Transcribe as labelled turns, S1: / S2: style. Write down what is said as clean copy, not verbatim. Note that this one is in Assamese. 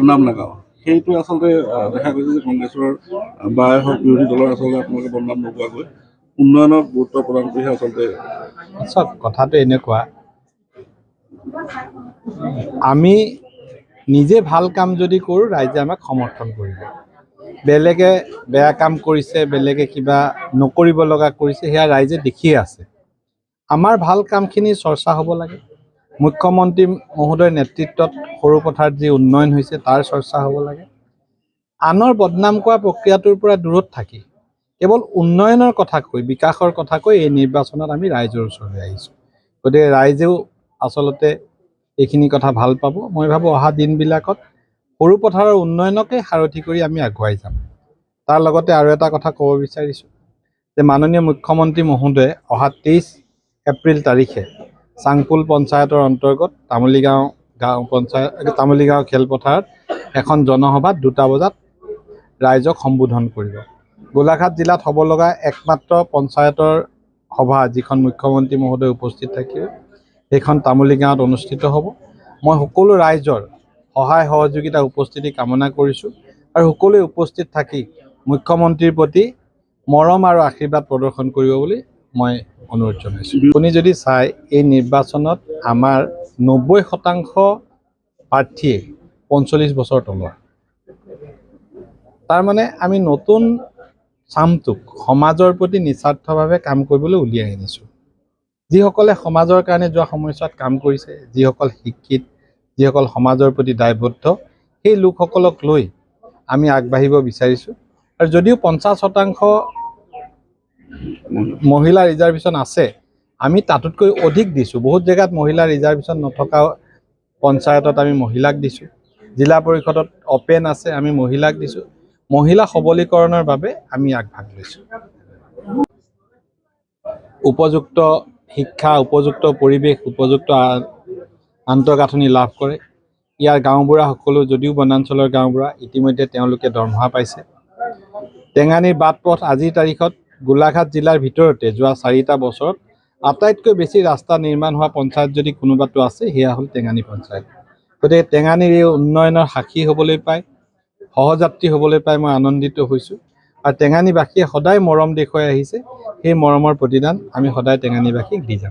S1: নাম নাগাওঁ সেইটো আচলতে দেখা গৈছে যে কংগ্ৰেছৰ বাই হওক বিৰোধী দলৰ আচলতে আপোনালোকে বদনাম নোপোৱাকৈ উন্নয়নক গুৰুত্ব প্ৰদান কৰিহে আচলতে
S2: চাওক কথাটো এনেকুৱা আমি নিজে ভাল কাম যদি কৰোঁ ৰাইজে আমাক সমৰ্থন কৰিব বেলেগে বেয়া কাম কৰিছে বেলেগে কিবা নকৰিব লগা কৰিছে সেয়া ৰাইজে দেখিয়ে আছে আমাৰ ভাল কামখিনি চৰ্চা হ'ব লাগে মুখ্যমন্ত্ৰী মহোদয়ৰ নেতৃত্বত সৰুপথাৰত যি উন্নয়ন হৈছে তাৰ চৰ্চা হ'ব লাগে আনৰ বদনাম কৰা প্ৰক্ৰিয়াটোৰ পৰা দূৰত থাকি কেৱল উন্নয়নৰ কথা কৈ বিকাশৰ কথা কৈ এই নিৰ্বাচনত আমি ৰাইজৰ ওচৰলৈ আহিছোঁ গতিকে ৰাইজেও আচলতে এইখিনি কথা ভাল পাব মই ভাবোঁ অহা দিনবিলাকত সৰুপথাৰৰ উন্নয়নকে সাৰথি কৰি আমি আগুৱাই যাম তাৰ লগতে আৰু এটা কথা ক'ব বিচাৰিছোঁ যে মাননীয় মুখ্যমন্ত্ৰী মহোদয়ে অহা 23 এপ্ৰিল তাৰিখে চাংপুল পঞ্চায়তৰ অন্তৰ্গত তামুলীগাঁও খেলপথাৰত এখন জনসভাত 2টা বজাত ৰাইজক সম্বোধন কৰিব গোলাঘাট জিলাত হ'ব লগা একমাত্ৰ পঞ্চায়তৰ সভা যিখন মুখ্যমন্ত্ৰী মহোদয় উপস্থিত থাকিব সেইখন তামুলীগাঁৱত অনুষ্ঠিত হ'ব মই সকলো ৰাইজৰ সহায় সহযোগিতা উপস্থিতি কামনা কৰিছোঁ আৰু সকলোৱে উপস্থিত থাকি মুখ্যমন্ত্ৰীৰ প্ৰতি মৰম আৰু আশীৰ্বাদ প্ৰদৰ্শন কৰিব বুলি মই অনুৰোধ জনাইছোঁ আপুনি যদি চাই এই নিৰ্বাচনত আমাৰ 90% প্ৰাৰ্থীয়ে 45 বছৰ তলৰ তাৰমানে আমি নতুন চামটোক সমাজৰ প্ৰতি নিস্বাৰ্থভাৱে কাম কৰিবলৈ উলিয়াই আনিছোঁ যিসকলে সমাজৰ কাৰণে যোৱা সময়ছোৱাত কাম কৰিছে যিসকল শিক্ষিত যিসকল সমাজৰ প্ৰতি দায়বদ্ধ সেই লোকসকলক লৈ আমি আগবাঢ়িব বিচাৰিছোঁ আৰু যদিও 50% মহিলা ৰিজাৰ্ভেশ্যন আছে আমি তাতোতকৈ অধিক দিছোঁ বহুত জেগাত মহিলা ৰিজাৰ্ভেশ্যন নথকা পঞ্চায়তত আমি মহিলাক দিছোঁ জিলা পৰিষদত অপেন আছে আমি মহিলাক দিছোঁ মহিলা সবলীকৰণৰ বাবে আমি আগভাগ লৈছোঁ উপযুক্ত শিক্ষা উপযুক্ত পৰিৱেশ উপযুক্ত আন্তঃগাঁথনি লাভ কৰে ইয়াৰ গাঁওবুঢ়া সকলো যদিও বনাঞ্চলৰ গাঁওবুঢ়া ইতিমধ্যে তেওঁলোকে দৰমহা পাইছে টেঙানীৰ বাট পথ আজিৰ তাৰিখত গোলাঘাট জিলাৰ ভিতৰতে যোৱা 4টা বছৰত আটাইতকৈ বেছি ৰাস্তা নিৰ্মাণ হোৱা পঞ্চায়ত যদি কোনোবাটো আছে সেয়া হ'ল টেঙানী পঞ্চায়ত গতিকে টেঙানীৰ এই উন্নয়নৰ সাক্ষী হ'বলৈ পায় সহযাত্ৰী হ'বলৈ পাই মই আনন্দিত হৈছোঁ আৰু টেঙানীবাসীয়ে সদায় মৰম দেখুৱাই আহিছে সেই মৰমৰ প্ৰতিদান আমি সদায় টেঙানীবাসীক দি যাম